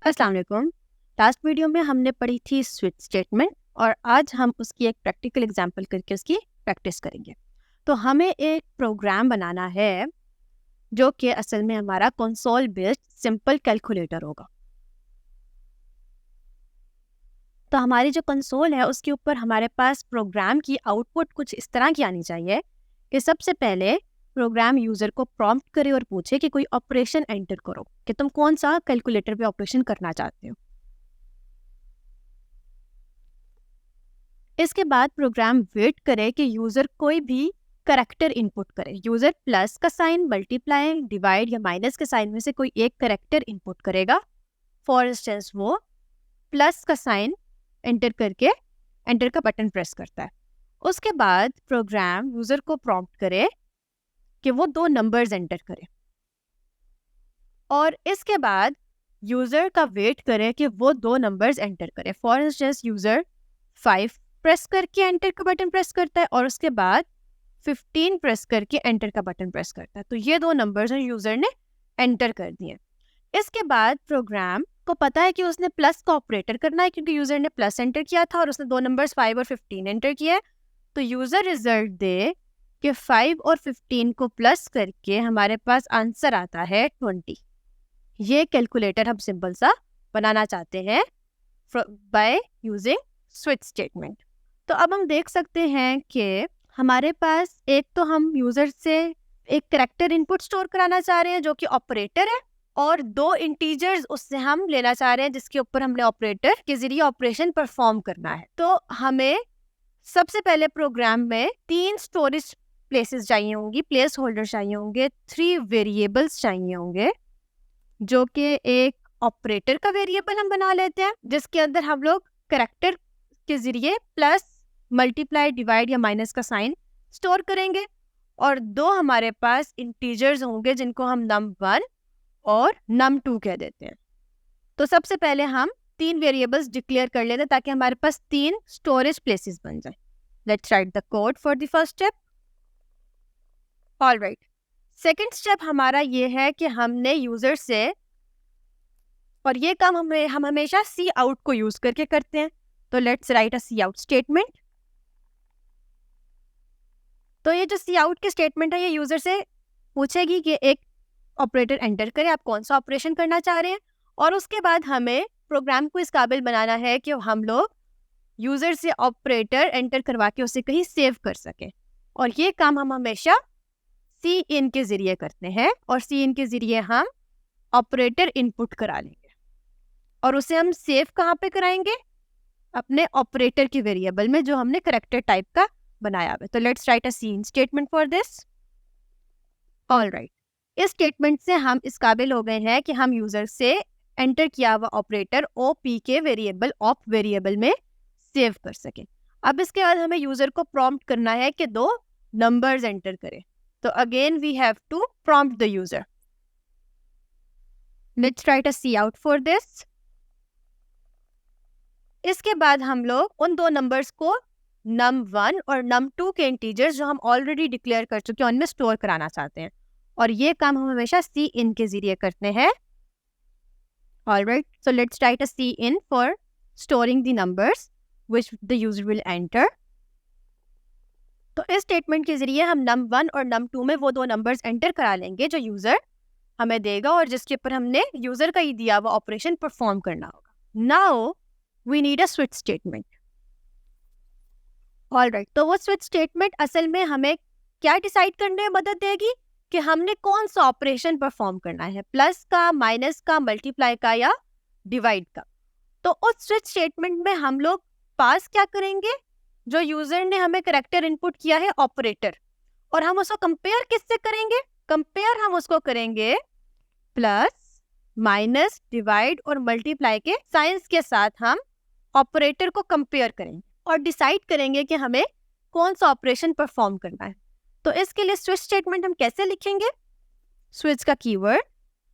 अस्सलाम वालेकुम। Last video में हमने पढ़ी थी स्विच स्टेटमेंट और आज हम उसकी एक प्रैक्टिकल एग्जांपल करके उसकी प्रैक्टिस करेंगे। तो हमें एक प्रोग्राम बनाना है जो कि असल में हमारा कंसोल बेस्ड सिंपल कैलकुलेटर होगा। तो हमारी जो कंसोल है उसके ऊपर हमारे पास प्रोग्राम की आउटपुट कुछ इस तरह की आनी चाहिए कि सबसे पहले प्रोग्राम यूज़र को प्रॉम्प्ट करे और पूछे कि कोई ऑपरेशन एंटर करो कि तुम कौन सा कैलकुलेटर पे ऑपरेशन करना चाहते हो। इसके बाद प्रोग्राम वेट करे कि यूज़र कोई भी करेक्टर इनपुट करे। यूज़र प्लस का साइन, मल्टीप्लाई, डिवाइड या माइनस के साइन में से कोई एक करेक्टर इनपुट करेगा। फॉर इंस्टेंस वो प्लस का साइन एंटर करके एंटर का बटन प्रेस करता है। उसके बाद प्रोग्राम यूज़र को प्रॉम्प्ट करे कि वो दो नंबर्स एंटर करे और इसके बाद यूज़र का वेट करे कि वो दो नंबर्स एंटर करे। फॉर इंस्टेंस यूज़र 5 प्रेस करके एंटर का बटन प्रेस करता है और उसके बाद 15 प्रेस करके एंटर का बटन प्रेस करता है। तो ये दो नंबर्स हैं यूज़र ने एंटर कर दिए। इसके बाद प्रोग्राम को पता है कि उसने प्लस का ऑपरेटर करना है क्योंकि यूज़र ने प्लस एंटर किया था और उसने दो नंबर्स 5 और 15 एंटर किए। तो यूज़र रिजल्ट दे कि 5 और 15 को प्लस करके हमारे पास आंसर आता है 20। ये कैलकुलेटर हम सिंपल सा बनाना चाहते हैं बाय यूजिंग स्विच स्टेटमेंट। तो अब हम देख सकते हैं कि हमारे पास एक तो हम यूज़र से एक करैक्टर इनपुट स्टोर कराना चाह रहे हैं जो कि ऑपरेटर है और दो इंटीजर्स उससे हम लेना चाह रहे हैं जिसके ऊपर हमने ऑपरेटर के जरिए ऑपरेशन परफॉर्म करना है। तो हमें सबसे पहले प्रोग्राम में 3 स्टोरेज प्लेसेस चाहिए होंगी, प्लेस होल्डर चाहिए होंगे, 3 वेरिएबल्स चाहिए होंगे जो कि एक ऑपरेटर का वेरिएबल हम बना लेते हैं जिसके अंदर हम लोग करैक्टर के जरिए प्लस, मल्टीप्लाई, डिवाइड या माइनस का साइन स्टोर करेंगे और दो हमारे पास इंटीजर्स होंगे जिनको हम num1 और num2 कह देते हैं। तो सबसे पहले हम 3 वेरिएबल्स डिक्लेयर कर लेते हैं ताकि हमारे पास 3 स्टोरेज प्लेसेस बन जाए। Let's write the code for the first step. Alright, second step हमारा ये है कि हमने यूज़र से, और ये काम हम हमेशा सी आउट को यूज़ करके करते हैं। तो let's write a C out statement. तो ये जो सी आउट की स्टेटमेंट है ये यूज़र से पूछेगी कि एक ऑपरेटर एंटर करे, आप कौन सा ऑपरेशन करना चाह रहे हैं, और उसके बाद हमें प्रोग्राम को इस काबिल बनाना है कि हम लोग यूज़र से ऑपरेटर एंटर करवा के उसे कहीं सेव कर सकें। और ये काम हम हमेशा सी इन के ज़रिए करते हैं और सी इन के ज़रिए हम ऑपरेटर इनपुट करा लेंगे और उसे हम सेव कहाँ पे कराएंगे, अपने ऑपरेटर के वेरिएबल में जो हमने करैक्टर टाइप का बनाया हुआ है। तो let's write a C in statement for this. Alright, इस स्टेटमेंट से हम इस काबिल हो गए हैं कि हम यूज़र से एंटर किया हुआ ऑपरेटर OP के वेरिएबल ऑप वेरिएबल में सेव कर सकें। अब इसके बाद हमें यूज़र को प्रॉम्प्ट करना है कि दो नंबर्स एंटर करें। तो again we have to prompt the user. Let's write a C out for this. इसके बाद हम लोग उन दो नंबर्स को num1 और num2 के इंटीजर्स जो हम ऑलरेडी डिक्लेयर कर चुके हैं उनमें स्टोर कराना चाहते हैं और ये काम हम हमेशा सी इन के जरिए करते हैं। Alright, so let's write a C in for storing the numbers which the user will enter. तो इस स्टेटमेंट के जरिए हम num1 और num2 में वो दो नंबर्स एंटर करा लेंगे जो यूजर हमें देगा और जिसके ऊपर हमने यूजर का ही दिया हुआ ऑपरेशन परफॉर्म करना होगा। Now we need a switch statement. Alright, तो वो स्विच स्टेटमेंट असल में हमें क्या डिसाइड करने में मदद देगी कि हमने कौन सा ऑपरेशन परफॉर्म करना है, प्लस का, माइनस का, मल्टीप्लाई का या डिवाइड का। तो उस स्विच स्टेटमेंट में हम लोग पास क्या करेंगे, जो यूजर ने हमें करैक्टर इनपुट किया है ऑपरेटर, और हम उसको कंपेयर किससे करेंगे, कंपेयर हम उसको करेंगे प्लस, माइनस, डिवाइड और मल्टीप्लाई के साइंस के साथ हम ऑपरेटर को कंपेयर करेंगे और डिसाइड करेंगे कि हमें कौन सा ऑपरेशन परफॉर्म करना है। तो इसके लिए स्विच स्टेटमेंट हम कैसे लिखेंगे, स्विच का कीवर्ड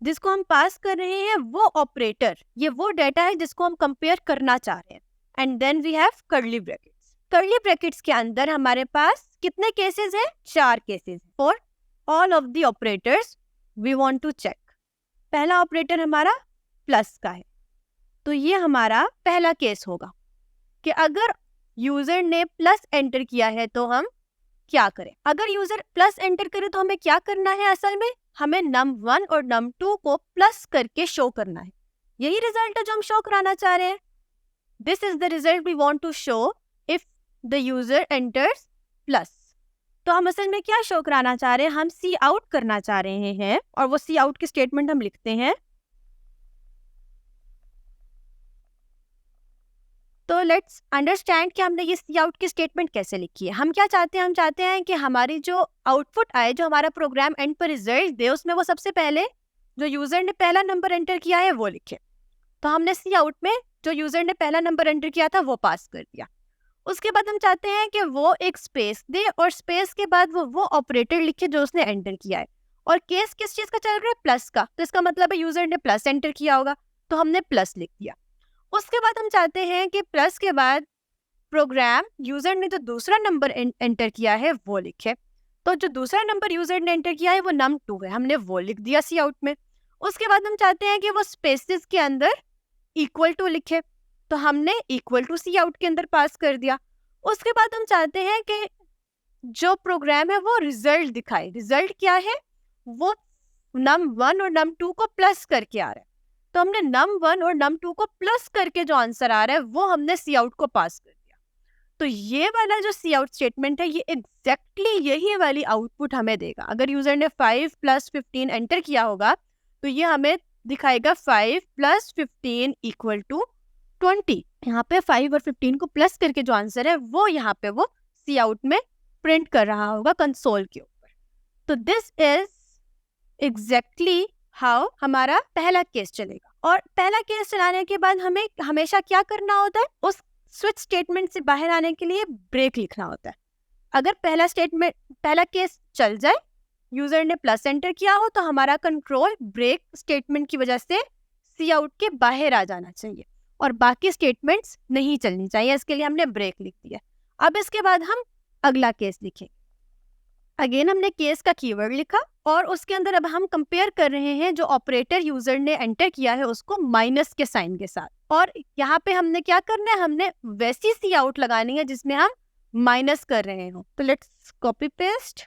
जिसको हम पास कर रहे हैं वो ऑपरेटर, ये वो डाटा है जिसको हम कंपेयर करना चाह रहे हैं, and then we have curly brackets. Curly brackets के अंदर हमारे पास कितने केसेस हैं, 4 cases for all of the operators we want to check. पहला ऑपरेटर हमारा प्लस का है, तो ये हमारा पहला केस होगा कि अगर यूजर ने प्लस एंटर किया है तो हम क्या करें। अगर यूजर प्लस एंटर करे तो हमें क्या करना है, असल में हमें num1 और num2 को प्लस करके शो करना है। यही रिजल्ट है जो हम शो कराना चाह रहे हैं। This is the result we want to show if the user enters plus. तो हम असल में क्या शो कराना चाह रहे हैं, हम सी आउट करना चाह रहे हैं, और वो सी आउट की स्टेटमेंट हम लिखते हैं। तो लेट्स अंडरस्टैंड कि हमने ये सी आउट की स्टेटमेंट कैसे लिखी है। हम क्या चाहते हैं, हम चाहते हैं कि हमारी जो आउटपुट आए, जो हमारा प्रोग्राम एंड पर रिजल्ट दे, उसमें वो सबसे पहले जो यूजर ने पहला नंबर एंटर किया है वो लिखे। तो हमने सी आउट में जो यूजर ने पहला नंबर एंटर किया था वो पास कर दिया। उसके बाद हम चाहते हैं कि वो एक स्पेस दे, और स्पेस के बाद वो ऑपरेटर लिखे जो उसने एंटर किया है। और केस किस चीज का चल रहा है, प्लस का, तो इसका मतलब है यूजर ने प्लस एंटर किया होगा, तो हमने प्लस लिख दिया। उसके बाद हम चाहते हैं कि प्लस के बाद प्रोग्राम यूजर ने जो दूसरा नंबर एंटर किया है वो लिखे। तो जो दूसरा नंबर यूजर ने एंटर किया है वो num2 है, हमने वो लिख दिया सी आउट में। उसके बाद हम चाहते हैं कि वो स्पेसेस के अंदर इक्वल टू लिखे, तो हमने इक्वल टू सी आउट के अंदर पास कर दिया। उसके बाद हम चाहते हैं कि जो प्रोग्राम है वो रिजल्ट दिखाए। रिजल्ट क्या है, वो num1 और num2 को प्लस करके आ रहा है, तो हमने num1 और num2 को प्लस करके जो आंसर आ रहा है वो हमने सी आउट को पास कर दिया। तो ये वाला जो सी आउट स्टेटमेंट है, ये एग्जैक्टली यही वाली आउटपुट हमें देगा। अगर यूजर ने 5 + 15 एंटर किया होगा तो ये हमें दिखाएगा 5 + 15 = 20। यहाँ पे 5 और 15 को प्लस करके जो आंसर है वो यहाँ पे वो सी आउट में प्रिंट कर रहा होगा कंसोल के ऊपर। तो दिस इज एग्जैक्टली हाउ हमारा पहला केस चलेगा। और पहला केस चलाने के बाद हमें हमेशा क्या करना होता है, उस स्विच स्टेटमेंट से बाहर आने के लिए ब्रेक लिखना होता है। अगर पहला केस चल जाए, यूजर ने प्लस एंटर किया हो, तो हमारा कंट्रोल ब्रेक स्टेटमेंट की वजह से सी आउट के बाहर आ जाना चाहिए और बाकी स्टेटमेंट्स नहीं चलनी चाहिए। इसके लिए हमने ब्रेक लिख दिया। अब इसके बाद हम अगला केस लिखेंगे। अगेन हमने केस का कीवर्ड लिखा और उसके अंदर अब हम कंपेयर कर रहे हैं जो ऑपरेटर यूजर ने एंटर किया है उसको माइनस के साइन के साथ। और यहाँ पे हमने क्या करना है, हमने वैसी सी आउट लगानी है जिसमें हम माइनस कर रहे हो। तो लेट्स कॉपी पेस्ट।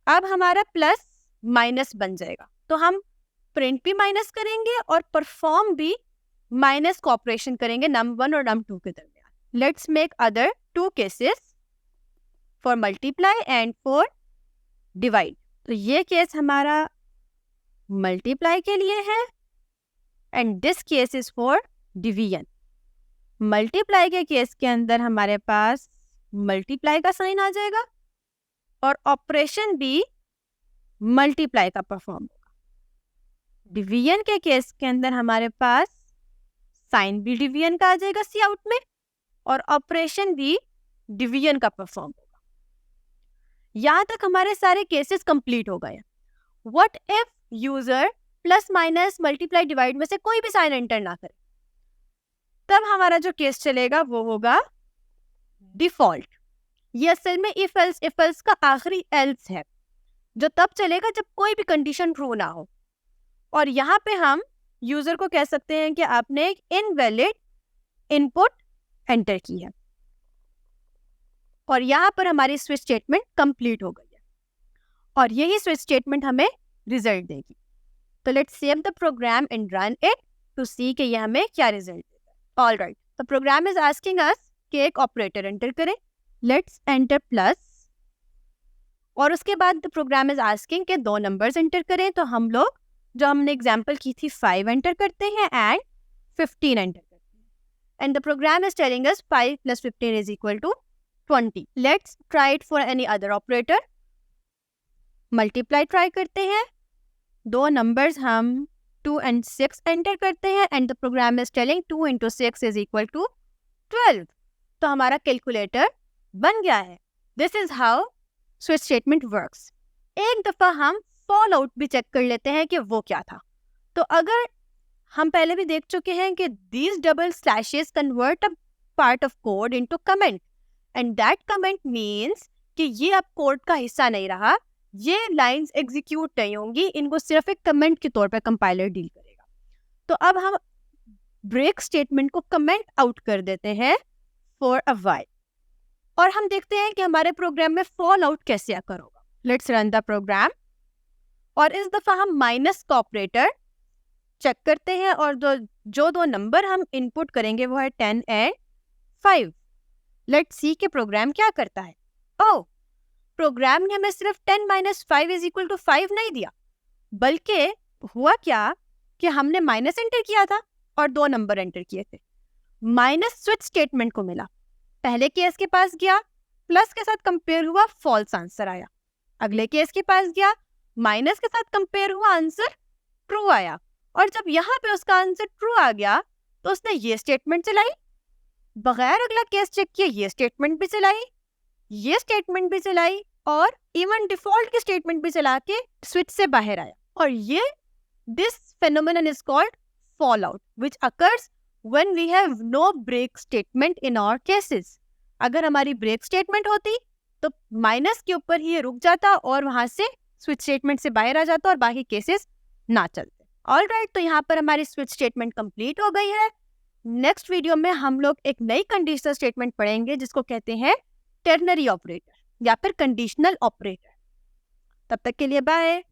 अब हमारा प्लस माइनस बन जाएगा, तो हम प्रिंट भी माइनस करेंगे और परफॉर्म भी माइनस का ऑपरेशन करेंगे num1 और num2 के दरमियान। Let's make other 2 cases for multiply and for divide. तो ये केस हमारा मल्टीप्लाई के लिए है and this case is for division. Multiply के केस के अंदर हमारे पास मल्टीप्लाई का साइन आ जाएगा और ऑपरेशन भी मल्टीप्लाई का परफॉर्म होगा। डिवीजन के केस के अंदर हमारे पास साइन भी डिवीजन का आ जाएगा सी आउट में और ऑपरेशन भी डिवीजन का परफॉर्म होगा। यहां तक हमारे सारे केसेस कंप्लीट हो गए। What if user plus minus multiply divide में से कोई भी साइन एंटर ना करे, तब हमारा जो केस चलेगा वो होगा डिफॉल्ट। ये असल में इफ एल्स का आखिरी एल्स है जो तब चलेगा जब कोई भी कंडीशन ट्रू ना हो। और यहाँ पे हम यूजर को कह सकते हैं कि आपने एक इनवैलिड इनपुट एंटर की है और यहाँ पर हमारी स्विच स्टेटमेंट कंप्लीट हो गई है और यही स्विच स्टेटमेंट हमें रिजल्ट देगी। तो let's save the program and run it to see कि ये हमें क्या रिजल्ट देगा। Alright, the program is asking us कि एक ऑपरेटर एंटर करें। लेट्स एंटर प्लस और उसके बाद द प्रोग्राम इज आस्किंग के 2 नंबर्स एंटर करें। तो हम लोग जो हमने एग्जाम्पल की थी 5 एंटर करते हैं एंड 15 एंटर करते हैं and the program is telling us 5 + 15 = 20. Let's try it for any other operator. Multiply try करते हैं। 2 नंबर्स हम 2 and 6 एंटर करते हैं and the program is telling 2 × 6 = 12। तो हमारा कैलकुलेटर बन गया है। This is how switch statement works. एक दफा हम फॉल आउट भी चेक कर लेते हैं कि वो क्या था। तो अगर हम पहले भी देख चुके हैं कि these double slashes convert a part of code into comment and that comment means कि ये अब कोड का हिस्सा नहीं रहा, ये लाइंस एग्जीक्यूट नहीं होंगी, इनको सिर्फ एक कमेंट के तौर पर कंपाइलर डील करेगा। तो अब हम ब्रेक स्टेटमेंट को कमेंट आउट कर देते हैं फॉर अ व्हाइल, और हम देखते हैं कि हमारे प्रोग्राम में फॉल आउट कैसे आकर होगा। लेट्स रन द प्रोग्राम, और इस दफा हम माइनस का ऑपरेटर चेक करते हैं, और जो दो नंबर हम इनपुट करेंगे वो है 10 एंड 5। लेट्स सी कि प्रोग्राम क्या करता है। ओह, प्रोग्राम ने हमें सिर्फ 10 माइनस 5 इज इक्वल टू 5 नहीं दिया, बल्कि हुआ क्या कि हमने माइनस एंटर किया था और दो नंबर एंटर किए थे। माइनस स्विच स्टेटमेंट को मिला, पहले केस के पास गया, प्लस के साथ कंपेयर हुआ, फॉल्स आंसर आया। अगले केस के पास गया, माइनस के साथ कंपेयर हुआ, आंसर ट्रू आया। और जब यहाँ पे उसका आंसर ट्रू आ गया तो उसने ये स्टेटमेंट चलाई, बगैर अगला केस चेक किए ये स्टेटमेंट भी चलाई, ये स्टेटमेंट भी चलाई, और इवन डिफॉल्ट की स्टेटमेंट भी चला के स्विच से बाहर आया। और ये this phenomenon is called fall out, which occurs when we have no break statement in our cases. अगर हमारी ब्रेक स्टेटमेंट होती तो माइनस के ऊपर ही ये रुक जाता और वहां से स्विच स्टेटमेंट से बाहर आ जाता और बाकी केसेस ना चलते। ऑलराइट, तो यहाँ पर हमारी स्विच स्टेटमेंट कंप्लीट हो गई है। नेक्स्ट वीडियो में हम लोग एक नई कंडीशनल स्टेटमेंट पढ़ेंगे जिसको कहते हैं टर्नरी ऑपरेटर या फिर कंडीशनल ऑपरेटर। तब तक के लिए बाय।